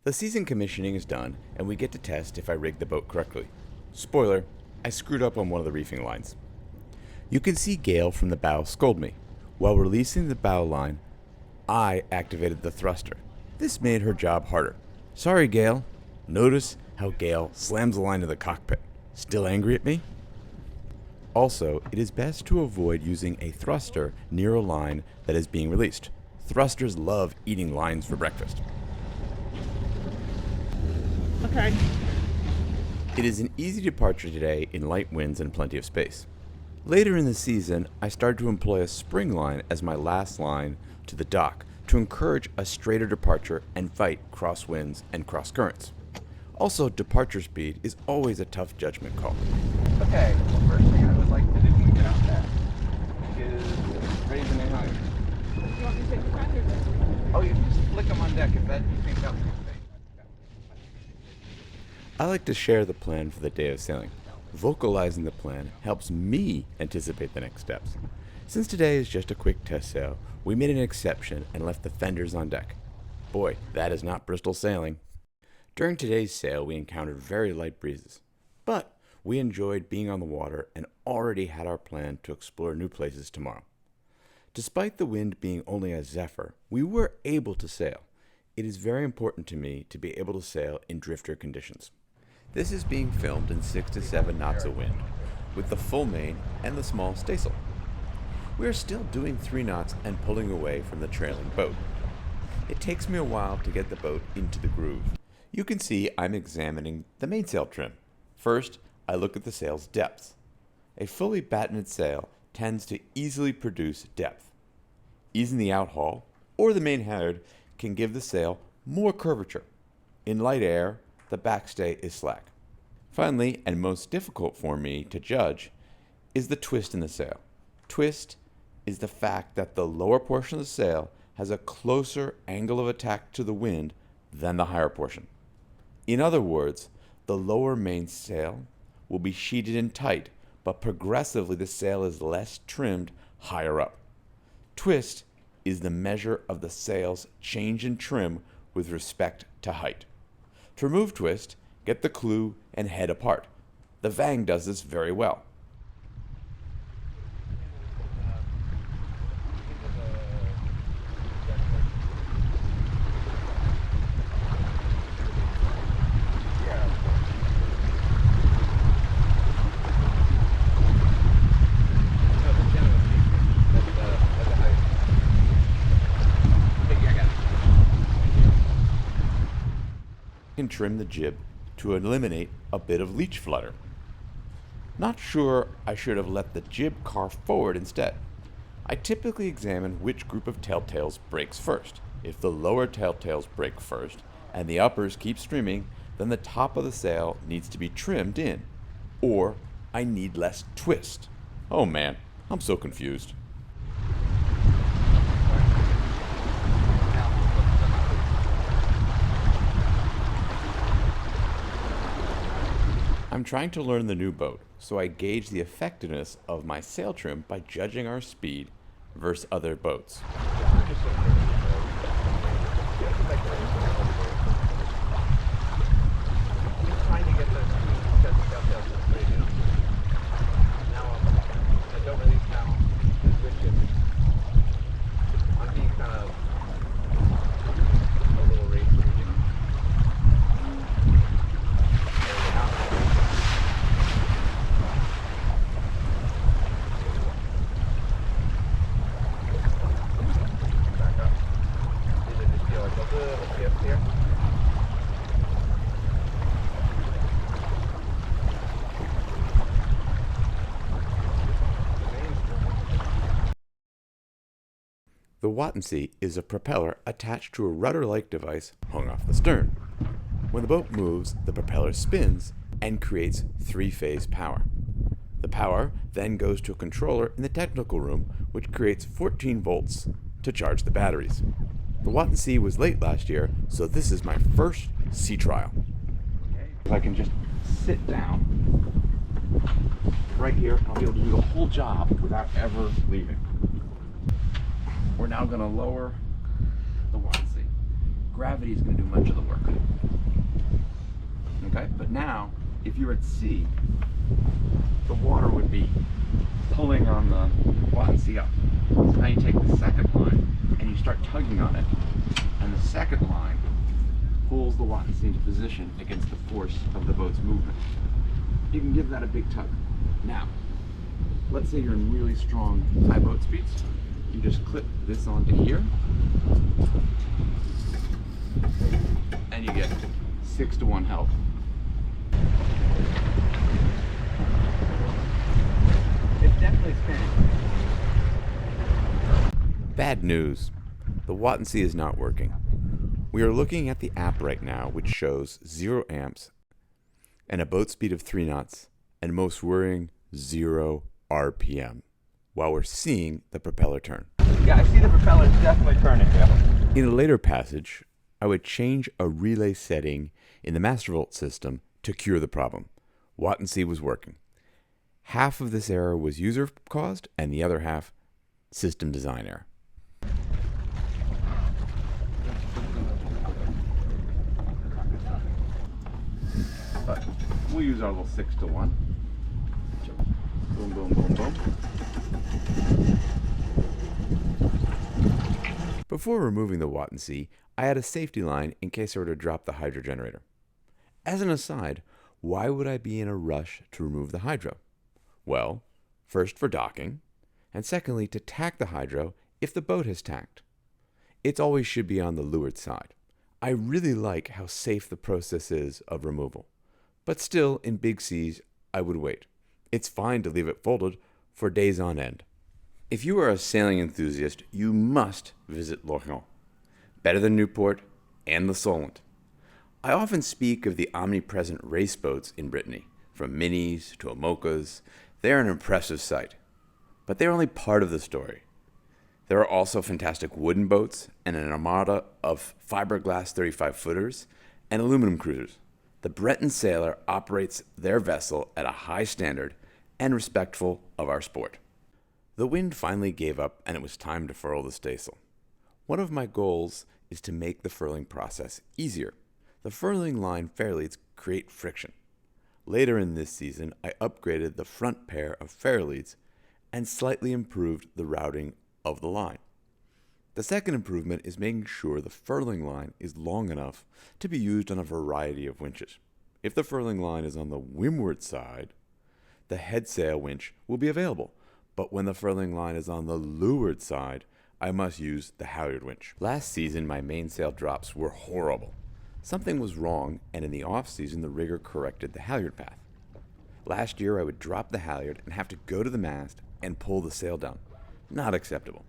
The season commissioning is done, and we get to test if I rigged the boat correctly. Spoiler, I screwed up on one of the reefing lines. You can see Gale from the bow scold me. While releasing the bow line, I activated the thruster. This made her job harder. Sorry, Gale. Notice how Gale slams the line to the cockpit. Still angry at me? Also, it is best to avoid using a thruster near a line that is being released. Thrusters love eating lines for breakfast. Okay. It is an easy departure today in light winds and plenty of space. Later in the season, I started to employ a spring line as my last line to the dock to encourage a straighter departure and fight crosswinds and cross currents. Also, departure speed is always a tough judgment call. Okay, well, first thing I would like to do to get out there is raise an higher. You want me to take the tractor then? Oh, you just flick them on deck if that you think that would be safe. I like to share the plan for the day of sailing. Vocalizing the plan helps me anticipate the next steps. Since today is just a quick test sail, we made an exception and left the fenders on deck. Boy, that is not Bristol sailing. During today's sail, we encountered very light breezes, but we enjoyed being on the water and already had our plan to explore new places tomorrow. Despite the wind being only a zephyr, we were able to sail. It is very important to me to be able to sail in drifter conditions. This is being filmed in 6 to 7 knots of wind, with the full main and the small staysail. We are still doing 3 knots and pulling away from the trailing boat. It takes me a while to get the boat into the groove. You can see I'm examining the mainsail trim. First, I look at the sail's depth. A fully battened sail tends to easily produce depth. Easing the outhaul, or the main halyard, can give the sail more curvature. In light air, the backstay is slack. Finally, and most difficult for me to judge, is the twist in the sail. Twist is the fact that the lower portion of the sail has a closer angle of attack to the wind than the higher portion. In other words, the lower mainsail will be sheeted in tight, but progressively the sail is less trimmed higher up. Twist is the measure of the sail's change in trim with respect to height. To remove twist, get the clew and head apart. The Vang does this very well. Can trim the jib to eliminate a bit of leech flutter. Not sure I should have let the jib carve forward instead. I typically examine which group of tailtails breaks first. If the lower tailtails break first and the uppers keep streaming, then the top of the sail needs to be trimmed in, or I need less twist. Oh man, I'm so confused. I'm trying to learn the new boat, so I gauge the effectiveness of my sail trim by judging our speed versus other boats. The Watt&Sea is a propeller attached to a rudder-like device hung off the stern. When the boat moves, the propeller spins and creates 3-phase power. The power then goes to a controller in the technical room, which creates 14 volts to charge the batteries. The Watt&Sea was late last year, so this is my first sea trial. If I can just sit down right here, I'll be able to do the whole job without ever leaving. We're now going to lower the Watt&Sea. gravity is going to do much of the work. Okay, but now, if you're at sea, the water would be pulling on the Watt&Sea up. So now you take the second line and you start tugging on it, and the second line pulls the Watt&Sea into position against the force of the boat's movement. You can give that a big tug. Now, let's say you're in really strong high boat speeds. You just clip this onto here, and you get 6-to-1 help. It's definitely spinning. Bad news. The Watt&Sea is not working. We are looking at the app right now, which shows 0 amps and a boat speed of 3 knots, and most worrying, 0 RPM, while we're seeing the propeller turn. Yeah, I see the propeller definitely turning, yeah. In a later passage, I would change a relay setting in the master volt system to cure the problem. Watt&Sea was working. Half of this error was user caused, and the other half system design error. But we'll use our little 6-to-1. Boom, boom, boom, boom. Before removing the Watt&Sea, I had a safety line in case I were to drop the hydrogenerator. As an aside, why would I be in a rush to remove the hydro? Well, first for docking, and secondly to tack the hydro if the boat has tacked. It always should be on the leeward side. I really like how safe the process is of removal, but still in big seas I would wait. It's fine to leave it folded for days on end. If you are a sailing enthusiast, you must visit Lorient. Better than Newport and the Solent. I often speak of the omnipresent race boats in Brittany, from minis to Amokas. They're an impressive sight, but they're only part of the story. There are also fantastic wooden boats and an armada of fiberglass 35-footers and aluminum cruisers. The Breton sailor operates their vessel at a high standard and respectful of our sport. The wind finally gave up and it was time to furl the staysail. One of my goals is to make the furling process easier. The furling line fairleads create friction. Later in this season, I upgraded the front pair of fairleads and slightly improved the routing of the line. The second improvement is making sure the furling line is long enough to be used on a variety of winches. If the furling line is on the windward side, the headsail winch will be available, but when the furling line is on the leeward side, I must use the halyard winch. Last season, my mainsail drops were horrible. Something was wrong, and in the off-season, the rigger corrected the halyard path. Last year, I would drop the halyard and have to go to the mast and pull the sail down. Not acceptable.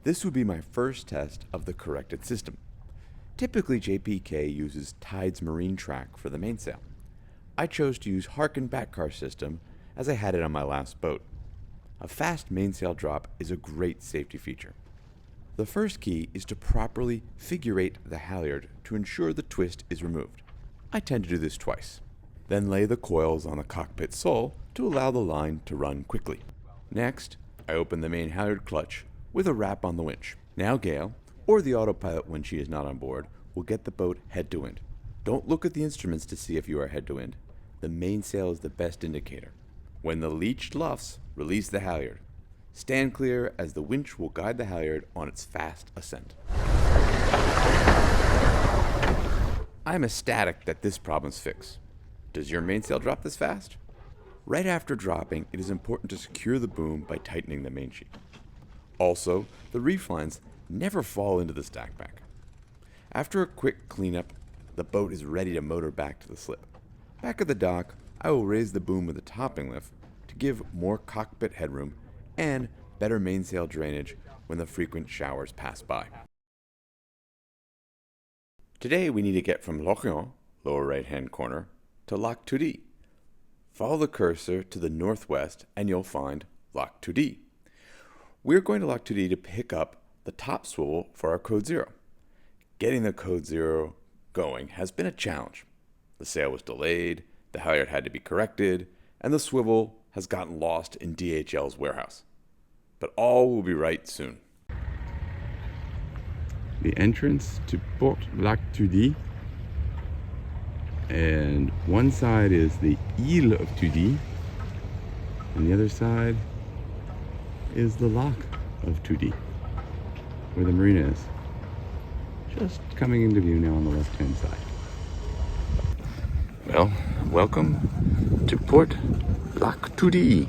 This would be my first test of the corrected system. Typically, JPK uses Tide's marine track for the mainsail. I chose to use Harken backcar system as I had it on my last boat. A fast mainsail drop is a great safety feature. The first key is to properly figure eight the halyard to ensure the twist is removed. I tend to do this twice. Then lay the coils on the cockpit sole to allow the line to run quickly. Next, I open the main halyard clutch with a wrap on the winch. Now Gale, or the autopilot when she is not on board, will get the boat head to wind. Don't look at the instruments to see if you are head to wind. The mainsail is the best indicator. When the leech luffs, release the halyard. Stand clear as the winch will guide the halyard on its fast ascent. I am ecstatic that this problem's fixed. Does your mainsail drop this fast? Right after dropping, it is important to secure the boom by tightening the main sheet. Also, the reef lines never fall into the stackback. After a quick cleanup, the boat is ready to motor back to the slip. Back at the dock, I will raise the boom with a topping lift to give more cockpit headroom and better mainsail drainage when the frequent showers pass by. Today we need to get from Lorient, lower right hand corner, to Loctudy. Follow the cursor to the northwest and you'll find Loctudy. We're going to Loctudy to pick up the top swivel for our code 0. Getting the code 0 going has been a challenge. The sail was delayed, the halyard had to be corrected, and the swivel has gotten lost in DHL's warehouse. But all will be right soon. the entrance to Port Loctudy, and one side is the Île of Tudy, and the other side is the Loch of Tudy, where the marina is. Just coming into view now on the left-hand side. Well, welcome to Port Loctudy.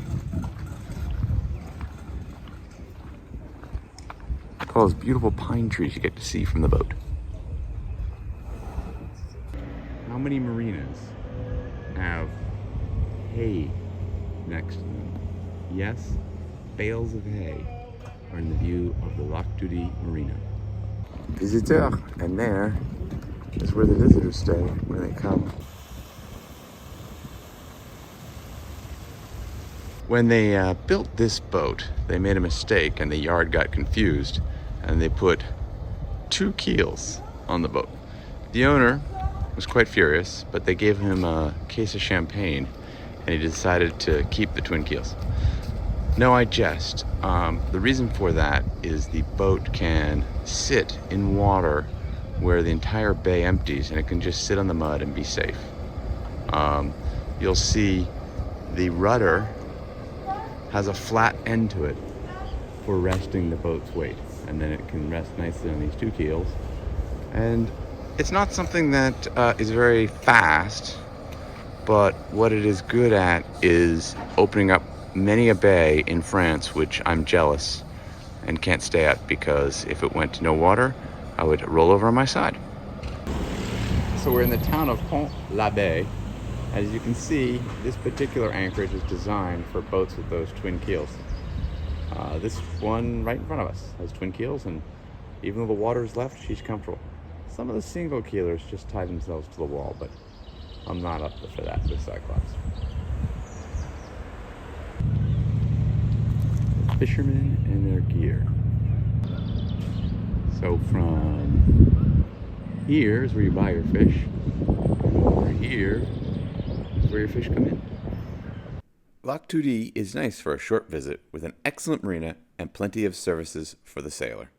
All those beautiful pine trees you get to see from the boat. How many marinas have hay next to them? Yes, bales of hay are in the view of the Loctudy Marina. Visiteurs, and there is where the visitors stay when they come. When they built this boat, they made a mistake and the yard got confused, and they put 2 keels on the boat. The owner was quite furious, but they gave him a case of champagne and he decided to keep the twin keels. No, I jest. The reason for that is the boat can sit in water where the entire bay empties, and it can just sit on the mud and be safe. You'll see the rudder has a flat end to it for resting the boat's weight, and then it can rest nicely on these 2 keels. And it's not something that is very fast, but what it is good at is opening up many a bay in France, which I'm jealous and can't stay at, because if it went to no water, I would roll over on my side. So we're in the town of Pont-l'Abbé. As you can see, this particular anchorage is designed for boats with those twin keels. This one right in front of us has twin keels, and even though the water is left, she's comfortable. Some of the single keelers just tie themselves to the wall, but I'm not up for that with Cyclops. Fishermen and their gear. So from here is where you buy your fish, and over here is where your fish come in. Loctudy is nice for a short visit with an excellent marina and plenty of services for the sailor.